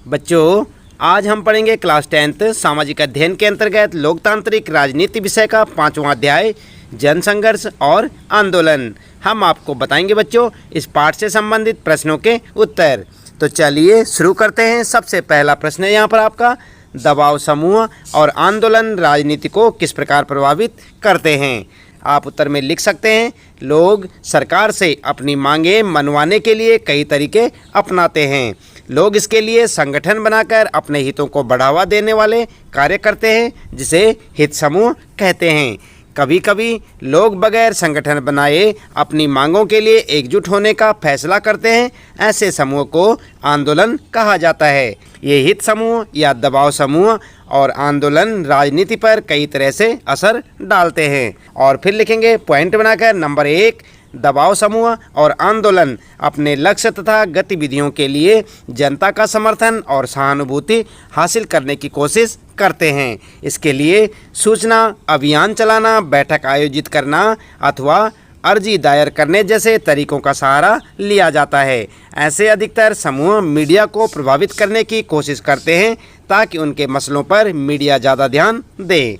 बच्चों, आज हम पढ़ेंगे क्लास 10th सामाजिक अध्ययन के अंतर्गत लोकतांत्रिक राजनीति विषय का 5वां अध्याय जन संघर्ष और आंदोलन। हम आपको बताएंगे बच्चों इस पाठ से संबंधित प्रश्नों के उत्तर। तो चलिए शुरू करते हैं। सबसे पहला प्रश्न है यहाँ पर आपका, दबाव समूह और आंदोलन राजनीति को किस प्रकार प्रभावित करते हैं। आप उत्तर में लिख सकते हैं, लोग सरकार से अपनी मांगें मनवाने के लिए कई तरीके अपनाते हैं। लोग इसके लिए संगठन बनाकर अपने हितों को बढ़ावा देने वाले कार्य करते हैं, जिसे हित समूह कहते हैं। कभी कभी लोग बगैर संगठन बनाए अपनी मांगों के लिए एकजुट होने का फैसला करते हैं। ऐसे समूह को आंदोलन कहा जाता है। ये हित समूह या दबाव समूह और आंदोलन राजनीति पर कई तरह से असर डालते हैं। और फिर लिखेंगे पॉइंट बनाकर, नंबर 1, दबाव समूह और आंदोलन अपने लक्ष्य तथा गतिविधियों के लिए जनता का समर्थन और सहानुभूति हासिल करने की कोशिश करते हैं। इसके लिए सूचना अभियान चलाना, बैठक आयोजित करना अथवा अर्जी दायर करने जैसे तरीकों का सहारा लिया जाता है। ऐसे अधिकतर समूह मीडिया को प्रभावित करने की कोशिश करते हैं ताकि उनके मसलों पर मीडिया ज़्यादा ध्यान दे।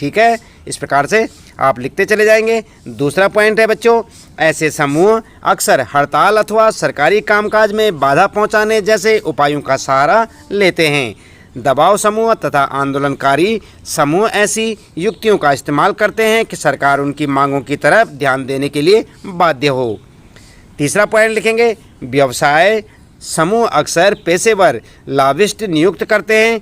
ठीक है, इस प्रकार से आप लिखते चले जाएंगे। दूसरा पॉइंट है बच्चों, ऐसे समूह अक्सर हड़ताल अथवा सरकारी कामकाज में बाधा पहुंचाने जैसे उपायों का सहारा लेते हैं। दबाव समूह तथा आंदोलनकारी समूह ऐसी युक्तियों का इस्तेमाल करते हैं कि सरकार उनकी मांगों की तरफ ध्यान देने के लिए बाध्य हो। तीसरा पॉइंट लिखेंगे, व्यवसाय समूह अक्सर पेशेवर लाभिस्ट नियुक्त करते हैं।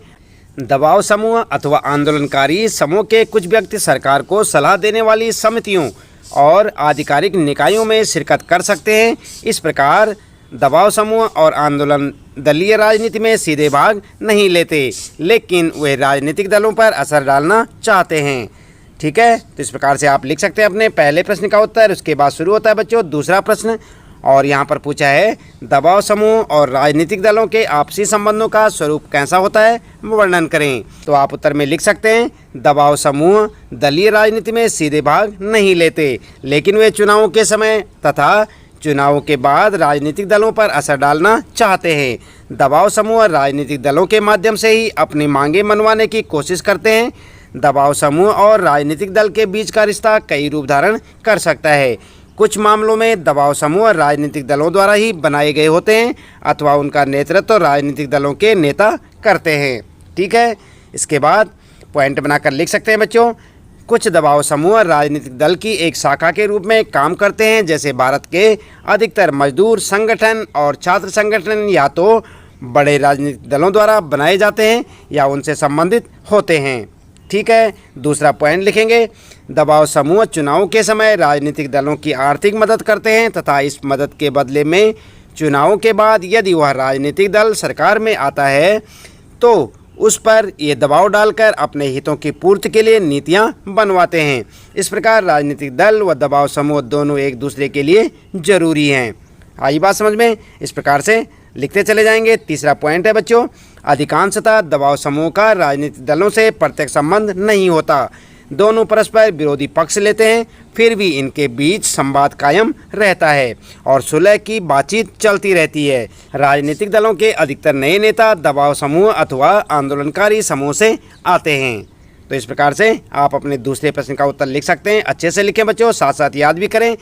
दबाव समूह अथवा आंदोलनकारी समूह के कुछ व्यक्ति सरकार को सलाह देने वाली समितियों और आधिकारिक निकायों में शिरकत कर सकते हैं। इस प्रकार दबाव समूह और आंदोलन दलीय राजनीति में सीधे भाग नहीं लेते, लेकिन वे राजनीतिक दलों पर असर डालना चाहते हैं। ठीक है, तो इस प्रकार से आप लिख सकते हैं अपने पहले प्रश्न का उत्तर। उसके बाद शुरू होता है बच्चों दूसरा प्रश्न, और यहाँ पर पूछा है, दबाव समूह और राजनीतिक दलों के आपसी संबंधों का स्वरूप कैसा होता है, वर्णन करें। तो आप उत्तर में लिख सकते हैं, दबाव समूह दलीय राजनीति में सीधे भाग नहीं लेते, लेकिन वे चुनावों के समय तथा चुनावों के बाद राजनीतिक दलों पर असर डालना चाहते हैं। दबाव समूह राजनीतिक दलों के माध्यम से ही अपनी मांगें मनवाने की कोशिश करते हैं। दबाव समूह और राजनीतिक दल के बीच का रिश्ता कई रूप धारण कर सकता है। कुछ मामलों में दबाव समूह राजनीतिक दलों द्वारा ही बनाए गए होते हैं अथवा उनका नेतृत्व राजनीतिक दलों के नेता करते हैं। ठीक है, इसके बाद पॉइंट बनाकर लिख सकते हैं बच्चों, कुछ दबाव समूह राजनीतिक दल की एक शाखा के रूप में काम करते हैं। जैसे भारत के अधिकतर मजदूर संगठन और छात्र संगठन या तो बड़े राजनीतिक दलों द्वारा बनाए जाते हैं या उनसे संबंधित होते हैं। ठीक है, दूसरा पॉइंट लिखेंगे, दबाव समूह चुनाव के समय राजनीतिक दलों की आर्थिक मदद करते हैं तथा इस मदद के बदले में चुनावों के बाद यदि वह राजनीतिक दल सरकार में आता है तो उस पर ये दबाव डालकर अपने हितों की पूर्ति के लिए नीतियां बनवाते हैं। इस प्रकार राजनीतिक दल व दबाव समूह दोनों एक दूसरे के लिए जरूरी हैं। आई बात समझ में? इस प्रकार से लिखते चले जाएंगे। तीसरा पॉइंट है बच्चों, अधिकांशतः दबाव समूह का राजनीतिक दलों से प्रत्यक्ष संबंध नहीं होता। दोनों परस्पर विरोधी पक्ष लेते हैं, फिर भी इनके बीच संवाद कायम रहता है और सुलह की बातचीत चलती रहती है। राजनीतिक दलों के अधिकतर नए नेता दबाव समूह अथवा आंदोलनकारी समूह से आते हैं। तो इस प्रकार से आप अपने दूसरे प्रश्न का उत्तर लिख सकते हैं। अच्छे से लिखें बच्चों, साथ साथ याद भी करें।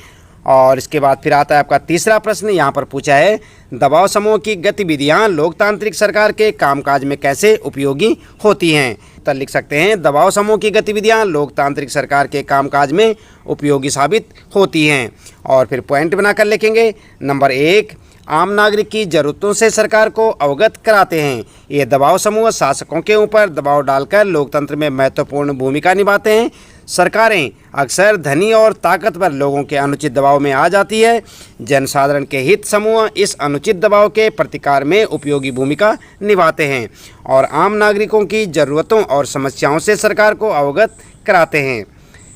और इसके बाद फिर आता है आपका तीसरा प्रश्न। यहाँ पर पूछा है, दबाव समूह की गतिविधियाँ लोकतांत्रिक सरकार के कामकाज में कैसे उपयोगी होती हैं। उत्तर लिख सकते हैं, दबाव समूह की गतिविधियाँ लोकतांत्रिक सरकार के कामकाज में उपयोगी साबित होती हैं। और फिर पॉइंट बनाकर लिखेंगे, नंबर 1, आम नागरिक की ज़रूरतों से सरकार को अवगत कराते हैं। ये दबाव समूह शासकों के ऊपर दबाव डालकर लोकतंत्र में महत्वपूर्ण भूमिका निभाते हैं। सरकारें अक्सर धनी और ताकतवर लोगों के अनुचित दबाव में आ जाती है। जनसाधारण के हित समूह इस अनुचित दबाव के प्रतिकार में उपयोगी भूमिका निभाते हैं और आम नागरिकों की ज़रूरतों और समस्याओं से सरकार को अवगत कराते हैं।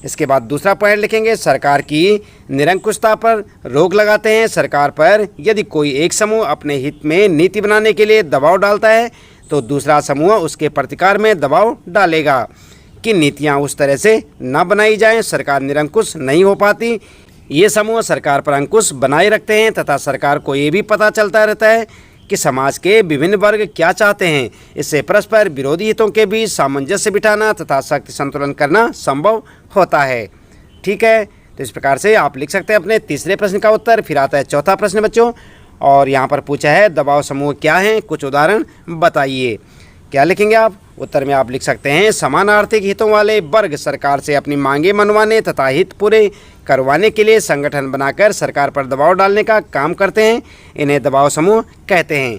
इसके बाद दूसरा पॉइंट लिखेंगे, सरकार की निरंकुशता पर रोक लगाते हैं। सरकार पर यदि कोई एक समूह अपने हित में नीति बनाने के लिए दबाव डालता है तो दूसरा समूह उसके प्रतिकार में दबाव डालेगा कि नीतियां उस तरह से न बनाई जाएं, सरकार निरंकुश नहीं हो पाती। ये समूह सरकार पर अंकुश बनाए रखते हैं तथा सरकार को ये भी पता चलता रहता है कि समाज के विभिन्न वर्ग क्या चाहते हैं। इससे परस्पर विरोधी हितों के बीच सामंजस्य बिठाना तथा शक्ति संतुलन करना संभव होता है। ठीक है, तो इस प्रकार से आप लिख सकते हैं अपने तीसरे प्रश्न का उत्तर। फिर आता है चौथा प्रश्न बच्चों, और यहाँ पर पूछा है दबाव समूह क्या हैं, कुछ उदाहरण बताइए। क्या लिखेंगे आप? उत्तर में आप लिख सकते हैं समान आर्थिक हितों वाले वर्ग सरकार से अपनी मांगें मनवाने तथा हित पूरे करवाने के लिए संगठन बनाकर सरकार पर दबाव डालने का काम करते हैं। इन्हें दबाव समूह कहते हैं।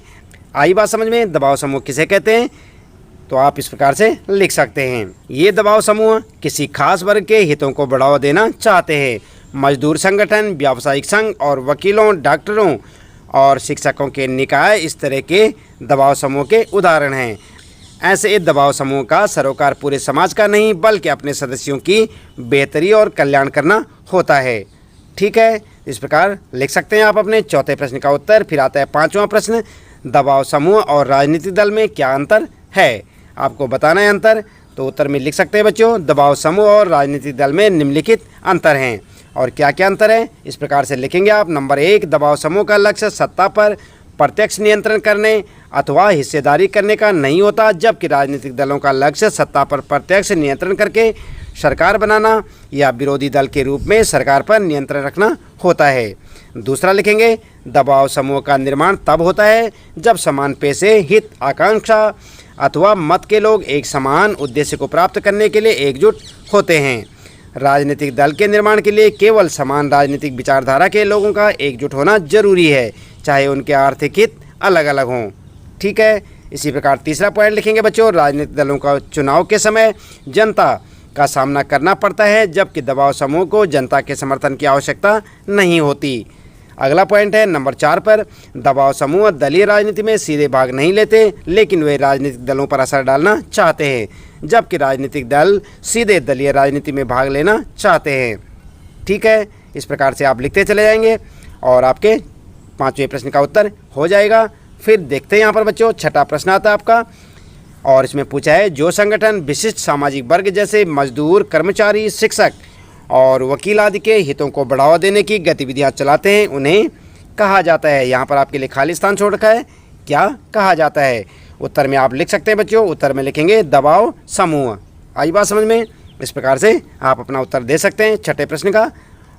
आई बात समझ में? दबाव समूह किसे कहते हैं? तो आप इस प्रकार से लिख सकते हैं, ये दबाव समूह किसी खास वर्ग के हितों को बढ़ावा देना चाहते हैं। मजदूर संगठन, व्यावसायिक संघ और वकीलों, डॉक्टरों और शिक्षकों के निकाय इस तरह के दबाव समूह के उदाहरण हैं। ऐसे दबाव समूह का सरोकार पूरे समाज का नहीं बल्कि अपने सदस्यों की बेहतरी और कल्याण करना होता है। ठीक है, इस प्रकार लिख सकते हैं आप अपने चौथे प्रश्न का उत्तर। फिर आता है पांचवा प्रश्न, दबाव समूह और राजनीतिक दल में क्या अंतर है, आपको बताना है अंतर। तो उत्तर में लिख सकते हैं बच्चों, दबाव समूह और राजनीतिक दल में निम्नलिखित अंतर हैं। और क्या क्या अंतर है, इस प्रकार से लिखेंगे आप। नंबर 1, दबाव समूह का लक्ष्य सत्ता पर प्रत्यक्ष नियंत्रण करने अथवा हिस्सेदारी करने का नहीं होता, जबकि राजनीतिक दलों का लक्ष्य सत्ता पर प्रत्यक्ष नियंत्रण करके सरकार बनाना या विरोधी दल के रूप में सरकार पर नियंत्रण रखना होता है। दूसरा लिखेंगे, दबाव समूह का निर्माण तब होता है जब समान पैसे, हित, आकांक्षा अथवा मत के लोग एक समान उद्देश्य को प्राप्त करने के लिए एकजुट होते हैं। राजनीतिक दल के निर्माण के लिए केवल समान राजनीतिक विचारधारा के लोगों का एकजुट होना जरूरी है, चाहे उनके आर्थिक हित अलग अलग हों। ठीक है, इसी प्रकार तीसरा पॉइंट लिखेंगे बच्चों, राजनीतिक दलों का चुनाव के समय जनता का सामना करना पड़ता है, जबकि दबाव समूह को जनता के समर्थन की आवश्यकता नहीं होती। अगला पॉइंट है नंबर 4 पर, दबाव समूह दलीय राजनीति में सीधे भाग नहीं लेते, लेकिन वे राजनीतिक दलों पर असर डालना चाहते हैं, जबकि राजनीतिक दल सीधे दलीय राजनीति में भाग लेना चाहते हैं। ठीक है, इस प्रकार से आप लिखते चले जाएंगे और आपके पांचवें प्रश्न का उत्तर हो जाएगा। फिर देखते हैं यहाँ पर बच्चों, छठा प्रश्न आता है आपका, और इसमें पूछा है जो संगठन विशिष्ट सामाजिक वर्ग जैसे मजदूर, कर्मचारी, शिक्षक और वकील आदि के हितों को बढ़ावा देने की गतिविधियां चलाते हैं उन्हें कहा जाता है। यहाँ पर आपके लिए खाली स्थान छोड़ रखा है, क्या कहा जाता है? उत्तर में आप लिख सकते हैं बच्चों, उत्तर में लिखेंगे दबाव समूह। आई बात समझ में? इस प्रकार से आप अपना उत्तर दे सकते हैं छठे प्रश्न का।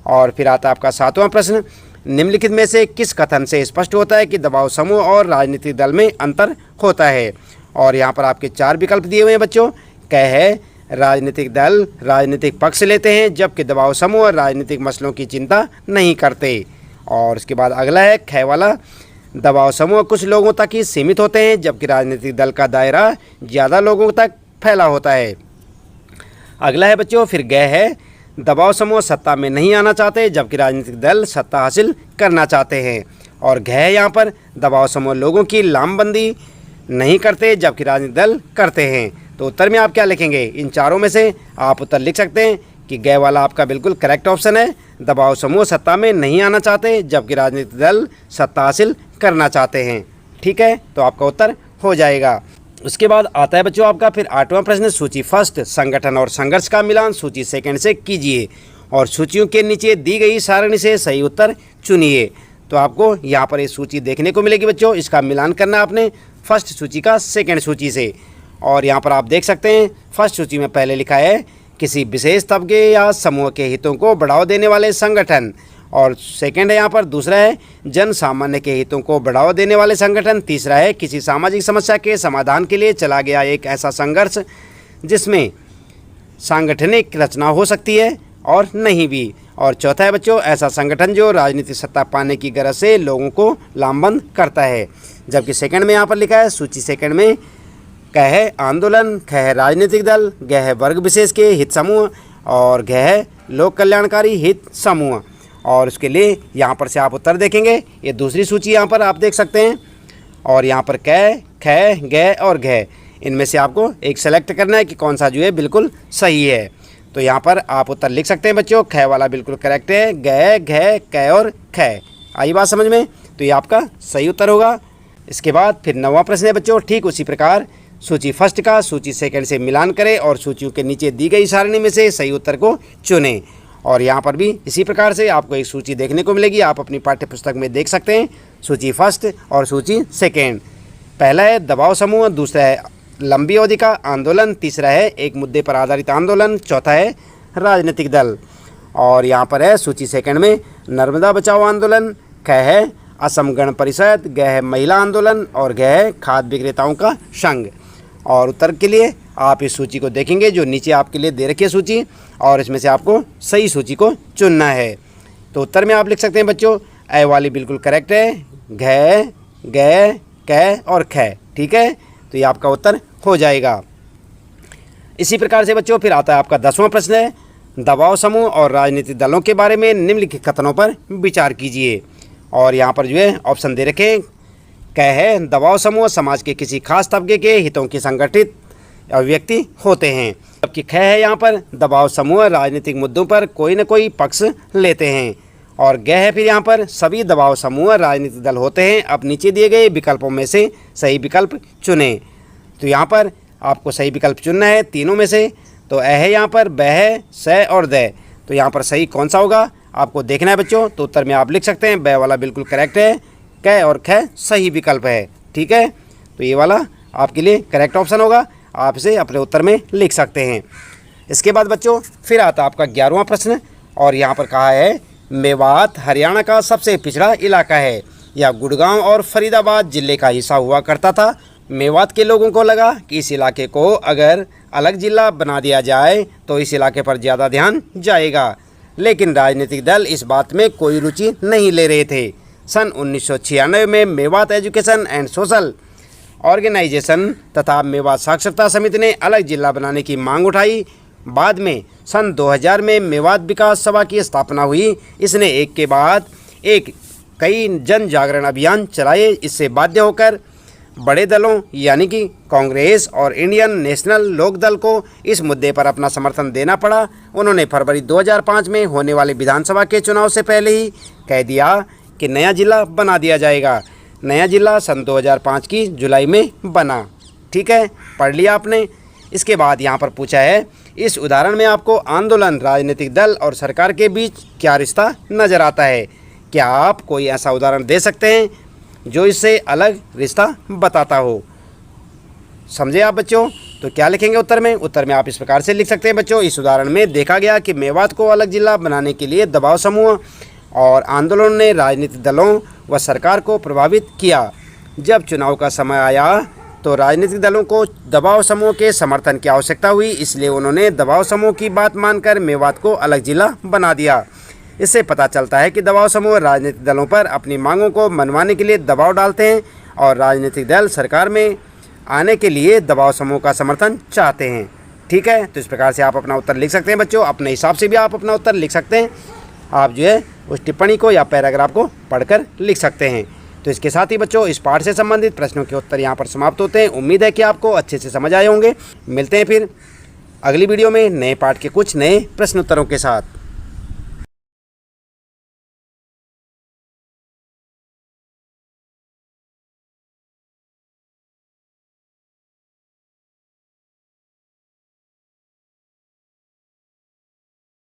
और फिर आता है आपका सातवां प्रश्न, निम्नलिखित में से किस कथन से स्पष्ट होता है कि दबाव समूह और राजनीतिक दल में अंतर होता है? और यहाँ पर आपके 4 विकल्प दिए हुए हैं बच्चों। क है, राजनीतिक दल राजनीतिक पक्ष लेते हैं जबकि दबाव समूह राजनीतिक मसलों की चिंता नहीं करते। और उसके बाद अगला है ख वाला, दबाव समूह कुछ लोगों तक ही सीमित होते हैं जबकि राजनीतिक दल का दायरा ज़्यादा लोगों तक फैला होता है। अगला है बच्चों फिर ग है, दबाव समूह सत्ता में नहीं आना चाहते जबकि राजनीतिक दल सत्ता हासिल करना चाहते हैं। और घ है यहाँ पर, दबाव समूह लोगों की लामबंदी नहीं करते जबकि राजनीतिक दल करते हैं। तो उत्तर में आप क्या लिखेंगे? इन चारों में से आप उत्तर लिख सकते हैं कि ग वाला आपका बिल्कुल करेक्ट ऑप्शन है। दबाव समूह सत्ता में नहीं आना चाहते जबकि राजनीतिक दल सत्ता हासिल करना चाहते हैं। ठीक है, तो आपका उत्तर हो जाएगा। उसके बाद आता है बच्चों आपका फिर 8वां प्रश्न, सूची फर्स्ट, संगठन और संघर्ष का मिलान सूची सेकंड से कीजिए और सूचियों के नीचे दी गई सारणी से सही उत्तर चुनिए। तो आपको यहाँ पर ये सूची देखने को मिलेगी बच्चों, इसका मिलान करना आपने फर्स्ट सूची का सेकंड सूची से। और यहाँ पर आप देख सकते हैं फर्स्ट सूची में पहले लिखा है किसी विशेष तबके या समूह के हितों को बढ़ावा देने वाले संगठन, और सेकंड है यहाँ पर दूसरा है जन सामान्य के हितों को बढ़ावा देने वाले संगठन, तीसरा है किसी सामाजिक समस्या के समाधान के लिए चला गया एक ऐसा संघर्ष जिसमें सांगठनिक रचना हो सकती है और नहीं भी, और चौथा है बच्चों ऐसा संगठन जो राजनीतिक सत्ता पाने की गरज से लोगों को लामबंद करता है। जबकि सेकंड में यहाँ पर लिखा है सूची सेकंड में क है आंदोलन, ख है राजनीतिक दल, ग है वर्ग विशेष के हित समूह और घ है लोक कल्याणकारी हित समूह। और उसके लिए यहाँ पर से आप उत्तर देखेंगे, ये दूसरी सूची यहाँ पर आप देख सकते हैं। और यहाँ पर क, ख, ग और घ, इनमें से आपको एक सेलेक्ट करना है कि कौन सा जो है बिल्कुल सही है। तो यहाँ पर आप उत्तर लिख सकते हैं बच्चों, ख वाला बिल्कुल करेक्ट है, ग, घ, क और ख। आई बात समझ में? तो ये आपका सही उत्तर होगा। इसके बाद फिर 9वां प्रश्न है बच्चों, ठीक उसी प्रकार सूची फर्स्ट का सूची सेकंड से मिलान करें और सूचियों के नीचे दी गई सारणी में से सही उत्तर को चुनें। और यहाँ पर भी इसी प्रकार से आपको एक सूची देखने को मिलेगी, आप अपनी पाठ्य पुस्तक में देख सकते हैं। सूची फर्स्ट और सूची सेकेंड। पहला है दबाव समूह, दूसरा है लंबी अवधि का आंदोलन, तीसरा है एक मुद्दे पर आधारित आंदोलन, चौथा है राजनीतिक दल। और यहाँ पर है सूची सेकंड में नर्मदा बचाओ आंदोलन, ख है असम गण परिषद, ग है महिला आंदोलन और घ है खाद्य विक्रेताओं का संघ। और उत्तर के लिए आप इस सूची को देखेंगे जो नीचे आपके लिए दे रखी है सूची, और इसमें से आपको सही सूची को चुनना है। तो उत्तर में आप लिख सकते हैं बच्चों, ए वाली बिल्कुल करेक्ट है, घ ग क और ख, ठीक है। तो ये आपका उत्तर हो जाएगा। इसी प्रकार से बच्चों फिर आता है आपका 10वां प्रश्न है, दबाव समूह और राजनीतिक दलों के बारे में निम्नलिखित कथनों पर विचार कीजिए। और यहाँ पर जो है ऑप्शन दे रखे हैं। क है दबाव समूह समाज के किसी खास तबके के हितों की संगठित अभिव्यक्ति होते हैं, जबकि ख है यहाँ पर दबाव समूह राजनीतिक मुद्दों पर कोई न कोई पक्ष लेते हैं। और ग है फिर यहाँ पर सभी दबाव समूह राजनीतिक दल होते हैं। अब नीचे दिए गए विकल्पों में से सही विकल्प चुनें। तो यहाँ पर आपको सही विकल्प चुनना है तीनों में से। तो अ है यहाँ पर, ब है, स और द। तो यहाँ पर सही कौन सा होगा आपको देखना है बच्चों। तो उत्तर में आप लिख सकते हैं ब वाला बिल्कुल करेक्ट है, क और ख सही विकल्प है, ठीक है। तो ये वाला आपके लिए करेक्ट ऑप्शन होगा, आप इसे अपने उत्तर में लिख सकते हैं। इसके बाद बच्चों फिर आता आपका 11वां प्रश्न, और यहाँ पर कहा है मेवात हरियाणा का सबसे पिछड़ा इलाका है। यह गुड़गांव और फरीदाबाद जिले का हिस्सा हुआ करता था। मेवात के लोगों को लगा कि इस इलाके को अगर अलग जिला बना दिया जाए तो इस इलाके पर ज़्यादा ध्यान जाएगा, लेकिन राजनीतिक दल इस बात में कोई रुचि नहीं ले रहे थे। सन 1996 में Mewat education and social organisation तथा मेवात साक्षरता समिति ने अलग जिला बनाने की मांग उठाई। बाद में सन 2000 में मेवात विकास सभा की स्थापना हुई। इसने एक के बाद एक कई जन जागरण अभियान चलाए। इससे बाध्य होकर बड़े दलों यानी कि कांग्रेस और इंडियन नेशनल लोक दल को इस मुद्दे पर अपना समर्थन देना पड़ा। उन्होंने फरवरी 2005 में होने वाले विधानसभा के चुनाव से पहले ही कह दिया कि नया जिला बना दिया जाएगा। नया जिला सन 2005 की जुलाई में बना, ठीक है, पढ़ लिया आपने। इसके बाद यहाँ पर पूछा है इस उदाहरण में आपको आंदोलन, राजनीतिक दल और सरकार के बीच क्या रिश्ता नज़र आता है। क्या आप कोई ऐसा उदाहरण दे सकते हैं जो इससे अलग रिश्ता बताता हो। समझे आप बच्चों। तो क्या लिखेंगे उत्तर में। उत्तर में आप इस प्रकार से लिख सकते हैं बच्चों, इस उदाहरण में देखा गया कि मेवात को अलग जिला बनाने के लिए दबाव समूह और आंदोलन ने राजनीतिक दलों व सरकार को प्रभावित किया। जब चुनाव का समय आया तो राजनीतिक दलों को दबाव समूह के समर्थन की आवश्यकता हुई, इसलिए उन्होंने दबाव समूह की बात मानकर मेवात को अलग जिला बना दिया। इससे पता चलता है कि दबाव समूह राजनीतिक दलों पर अपनी मांगों को मनवाने के लिए दबाव डालते हैं और राजनीतिक दल सरकार में आने के लिए दबाव समूह का समर्थन चाहते हैं, ठीक है। तो इस प्रकार से आप अपना उत्तर लिख सकते हैं बच्चों। अपने हिसाब से भी आप अपना उत्तर लिख सकते हैं। आप जो है उस टिप्पणी को या पैराग्राफ को पढ़कर लिख सकते हैं। तो इसके साथ ही बच्चों इस पाठ से संबंधित प्रश्नों के उत्तर यहाँ पर समाप्त होते हैं। उम्मीद है कि आपको अच्छे से समझ आए होंगे। मिलते हैं फिर अगली वीडियो में नए पाठ के कुछ नए प्रश्न उत्तरों के साथ।